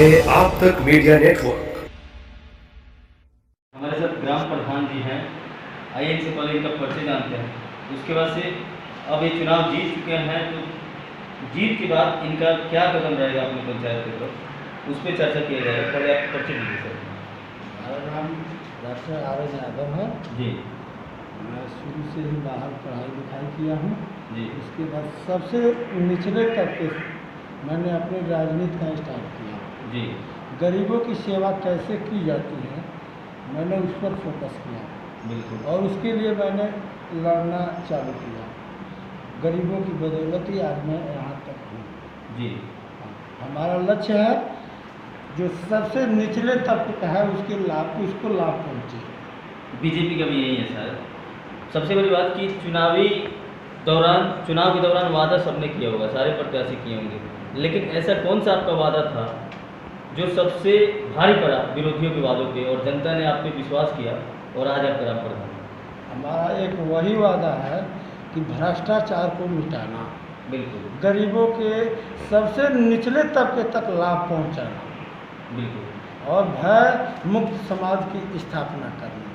है आप तक मीडिया नेटवर्क। हमारे साथ ग्राम प्रधान जी हैं। आइए इनसे पहले इनका परिचय जानते हैं, उसके बाद से अब ये चुनाव जीत चुके हैं, तो जीत के बाद इनका क्या कदम रहेगा अपनी पंचायत की तरफ, उस पर चर्चा किया जाएगा। पहले आप परिचय दीजिए सर। मेरा नाम डॉक्टर आर.एन. यादव है। जी मैं शुरू से ही बाहर पढ़ाई लिखाई किया हूँ। जी उसके बाद सबसे निचले तबके से मैंने अपनी राजनीति का स्टार्ट किया। जी गरीबों की सेवा कैसे की जाती है, मैंने उस पर फोकस किया बिल्कुल। और उसके लिए मैंने लड़ना चालू किया। गरीबों की बदौलत ही आज मैं यहाँ तक हूँ। जी हमारा लक्ष्य है जो सबसे निचले तबके का है उसको लाभ पहुँचे। बीजेपी का भी यही है सर। सबसे बड़ी बात कि चुनाव के दौरान वादा सबने किया होगा, सारे प्रत्याशी किए होंगे, लेकिन ऐसा कौन सा आपका वादा था जो सबसे भारी पड़ा विरोधियों के वादों पे और जनता ने आप पे विश्वास किया और आज आप ग्राम प्रधान? हमारा एक वही वादा है कि भ्रष्टाचार को मिटाना, बिल्कुल गरीबों के सबसे निचले तबके तक लाभ पहुंचाना बिल्कुल। और भय मुक्त समाज की स्थापना करना,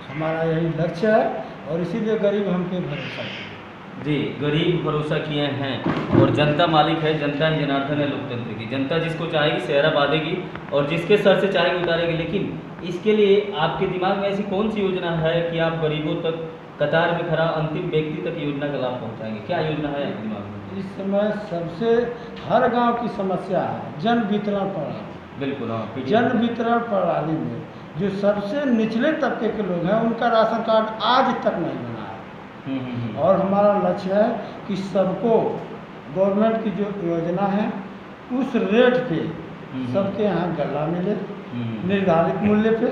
हमारा यही लक्ष्य है और इसीलिए गरीब हम पे भरोसा किए। जी, गरीब भरोसा किए हैं और जनता मालिक है, जनता ही जनार्दन है लोकतंत्र की। जनता जिसको चाहेगी सेहरा बांधेगी और जिसके सर से चाहेगी उतारेगी। लेकिन इसके लिए आपके दिमाग में ऐसी कौन सी योजना है कि आप गरीबों तक, कतार में खड़ा अंतिम व्यक्ति तक योजना का लाभ पहुंचाएंगे? क्या योजना है आपके दिमाग में? इस समय सबसे हर गांव की समस्या है जन वितरण प्रणाली। बिल्कुल हाँ। जन वितरण प्रणाली में जो सबसे निचले तबके के लोग हैं उनका राशन कार्ड आज तक नहीं बना है। और हमारा लक्ष्य है कि सबको गवर्नमेंट की जो योजना है उस रेट पे सबके यहाँ गल्ला मिले, निर्धारित मूल्य पे,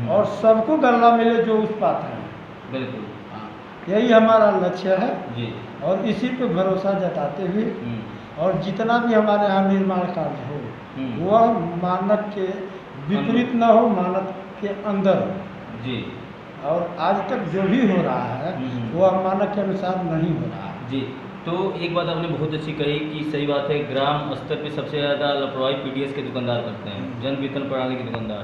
और सबको गल्ला मिले जो उस पात्र हैं। बिल्कुल यही हमारा लक्ष्य है जी। और इसी पे भरोसा जताते हुए और जितना भी हमारे यहाँ निर्माण कार्य हो वह मानक के विपरीत न हो, मानक के अंदर हो। जी और आज तक जो भी हो रहा है वह मानक के अनुसार नहीं हो रहा है। जी। तो एक बात आपने बहुत अच्छी कही कि सही बात है, ग्राम स्तर पे सबसे ज़्यादा लापरवाही पीडीएस के दुकानदार करते हैं, जन वितरण प्रणाली के दुकानदार।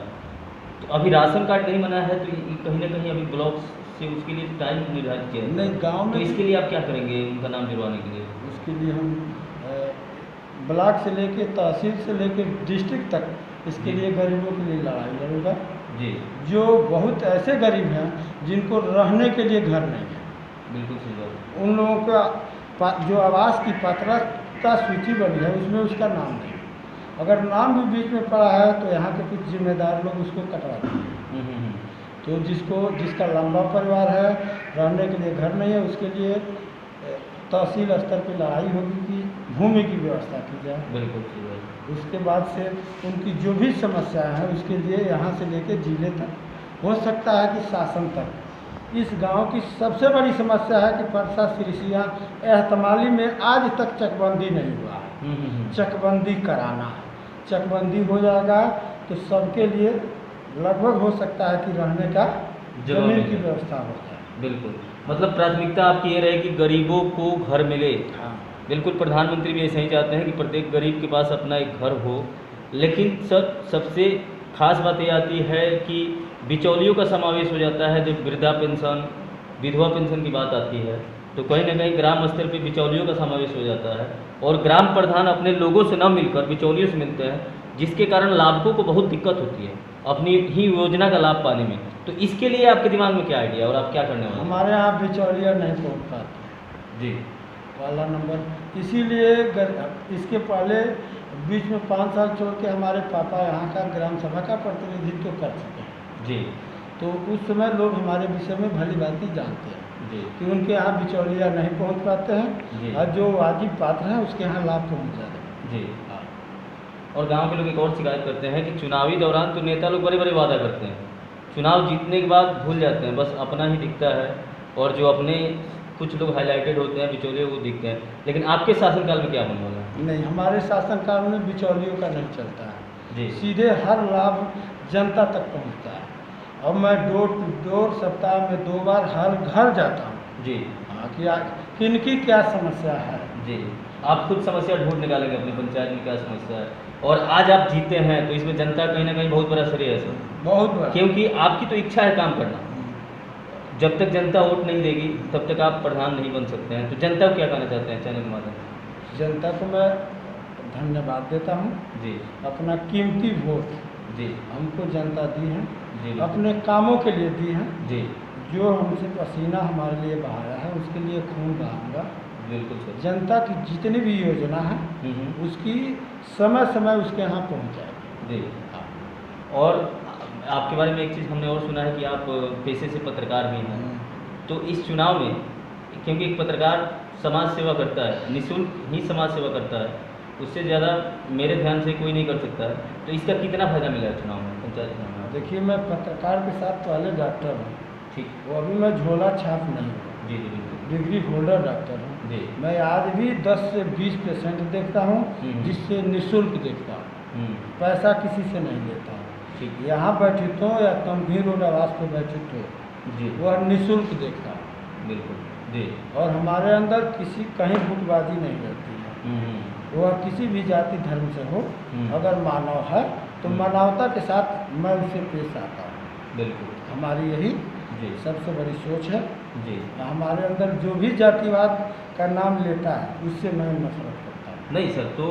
तो अभी राशन कार्ड नहीं बना है, तो कहीं ना कहीं अभी ब्लॉक से उसके लिए टाइम निर्धारित किया है। नहीं, गांव में तो इसके लिए आप क्या करेंगे उनका नाम जुड़वाने के लिए? उसके लिए हम ब्लॉक से लेके तहसील से लेके डिस्ट्रिक्ट तक इसके लिए गरीबों के लिए लड़ाई लड़ूंगा। जी जो बहुत ऐसे गरीब हैं जिनको रहने के लिए घर नहीं है, बिल्कुल सही बात। उन लोगों का जो आवास की पात्रता सूची बनी है उसमें उसका नाम नहीं, अगर नाम भी बीच में पड़ा है तो यहाँ के कुछ जिम्मेदार लोग उसको कटवा देंगे। तो जिसका लंबा परिवार है, रहने के लिए घर नहीं है, उसके लिए तहसील स्तर पर लड़ाई होगी कि भूमि की व्यवस्था की जाए। बिल्कुल सही बात। उसके बाद से उनकी जो भी समस्याएं हैं उसके लिए यहाँ से लेके जिले तक, हो सकता है कि शासन तक। इस गांव की सबसे बड़ी समस्या है कि परसा सिरसिया एहतमाली में आज तक चकबंदी नहीं हुआ है। चकबंदी कराना है, चकबंदी हो जाएगा तो सबके लिए लगभग हो सकता है कि रहने का जमीन की व्यवस्था हो जाए। बिल्कुल, मतलब प्राथमिकता आपकी ये रहे कि गरीबों को घर मिले। हाँ बिल्कुल, प्रधानमंत्री भी ऐसा ही चाहते हैं कि प्रत्येक गरीब के पास अपना एक घर हो। लेकिन सबसे खास बात ये आती है कि बिचौलियों का समावेश हो जाता है। जब वृद्धा पेंशन, विधवा पेंशन की बात आती है तो कहीं ना कहीं ग्राम स्तर पे बिचौलियों का समावेश हो जाता है और ग्राम प्रधान अपने लोगों से न मिलकर बिचौलियों से मिलते हैं, जिसके कारण लाभुकों को बहुत दिक्कत होती है अपनी ही योजना का लाभ पाने में। तो इसके लिए आपके दिमाग में क्या आइडिया और आप क्या करने वाले? हमारे यहाँ बिचौलिया नहीं पहुँच पाते जी, पहला नंबर। इसीलिए इसके पहले बीच में 5 साल छोड़ के हमारे पापा यहाँ का ग्राम सभा का प्रतिनिधित्व कर चुके हैं। जी तो उस समय लोग हमारे विषय में भली भांति जानते हैं जी कि उनके यहाँ बिचौलिया नहीं पहुँच पाते जी। हैं और जो वाजिब पात्र हैं उसके यहाँ लाभ पहुँच जाते हैं। जी। और गांव के लोग एक और शिकायत करते हैं कि चुनावी दौरान तो नेता लोग बड़े बड़े वादा करते हैं, चुनाव जीतने के बाद भूल जाते हैं, बस अपना ही दिखता है और जो अपने कुछ लोग हाईलाइटेड होते हैं बिचौलिए वो दिखते हैं। लेकिन आपके शासनकाल में क्या होने वाला है? नहीं, हमारे शासनकाल में बिचौलियों का नहीं चलता है जी। सीधे हर लाभ जनता तक पहुँचता है। और मैं डोर टू डोर सप्ताह में 2 बार हर घर जाता हूँ। जी हाँ, कि किनकी क्या समस्या है। जी। आप खुद समस्या ढूंढ निकालेंगे अपनी पंचायत में क्या समस्या है, और आज आप जीते हैं तो इसमें जनता कहीं ना कहीं बहुत बड़ा श्रेय है सर, बहुत बड़ा। क्योंकि आपकी तो इच्छा है काम करना। जब तक जनता वोट नहीं देगी तब तक आप प्रधान नहीं बन सकते हैं। तो जनता को क्या कहना चाहते हैं चैनल के माध्यम से? जनता को मैं धन्यवाद देता हूँ। जी अपना कीमती वोट जी हमको जनता दी है, जी अपने कामों के लिए दी है। जी जो हमसे पसीना हमारे लिए बहाया है उसके लिए खून बहाऊंगा। बिल्कुल सर। जनता की जितनी भी योजना है उसकी समय समय उसके यहाँ पहुँच जाएगी। जी। और आपके बारे में एक चीज़ हमने और सुना है कि आप पेशे से पत्रकार भी हैं, तो इस चुनाव में क्योंकि एक पत्रकार समाज सेवा करता है, निःशुल्क ही समाज सेवा करता है, उससे ज़्यादा मेरे ध्यान से कोई नहीं कर सकता है, तो इसका कितना फायदा मिला है चुनाव में, पंचायत चुनाव में? देखिए, मैं पत्रकार के साथ पहले डॉक्टर हूँ। ठीक। वो अभी मैं झोला छाप नहीं हूँ। जी जी बिल्कुल। डिग्री होल्डर डॉक्टर हूँ। जी। मैं आज भी 10 से 20 पेशेंट देखता हूँ, जिससे निःशुल्क देखता हूँ, पैसा किसी से नहीं लेता हूँ। ठीक। यहाँ बैठे तो या तमघीर रोड आवास पर बैठे तो जी वह निःशुल्क देखता हूँ। बिल्कुल। जी। और हमारे अंदर किसी कहीं गुटबाजी नहीं रहती है। वह किसी भी जाति धर्म से हो, अगर मानव है तो मानवता के साथ मैं उससे पेश आता हूँ। बिल्कुल। हमारी यही जी सबसे बड़ी सोच है। जी। हमारे अंदर जो भी जातिवाद का नाम लेता है उससे मैं नफरत करता हूँ। नहीं सर, तो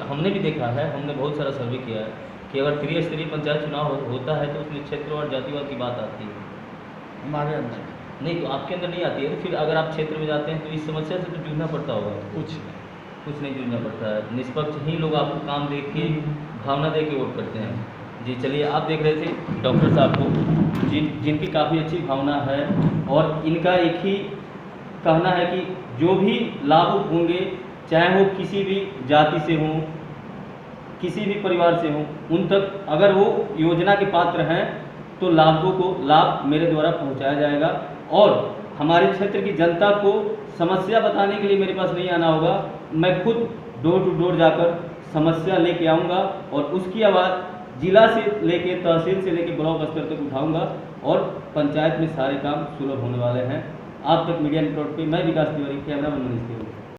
हमने भी देखा है, हमने बहुत सारा सर्वे किया है कि अगर त्रिस्तरीय पंचायत चुनाव होता है तो उसमें क्षेत्र और जातिवाद की बात आती है। हमारे अंदर नहीं, तो आपके अंदर नहीं आती है, तो फिर अगर आप क्षेत्र में जाते हैं तो इस समस्या से तो जूझना पड़ता होगा। कुछ नहीं जूझना पड़ता है, निष्पक्ष ही लोग आपको काम देख के, भावना दे के वोट करते हैं। जी चलिए, आप देख रहे थे डॉक्टर साहब को जिनकी काफ़ी अच्छी भावना है, और इनका एक ही कहना है कि जो भी लाभुक होंगे, चाहे वो किसी भी जाति से हों, किसी भी परिवार से हों, उन तक अगर वो योजना के पात्र हैं तो लाभों को लाभ मेरे द्वारा पहुंचाया जाएगा। और हमारे क्षेत्र की जनता को समस्या बताने के लिए मेरे पास नहीं आना होगा, मैं खुद डोर टू डोर जाकर समस्या लेके आऊँगा और उसकी आवाज़ जिला से लेके, तहसील से लेके ब्लॉक स्तर तक उठाऊँगा, और पंचायत में सारे काम सुलभ होने वाले हैं। आप तक मीडिया नेटवर्क पे मैं विकास तिवारी, कैमरा मैन मनीष तिवारी।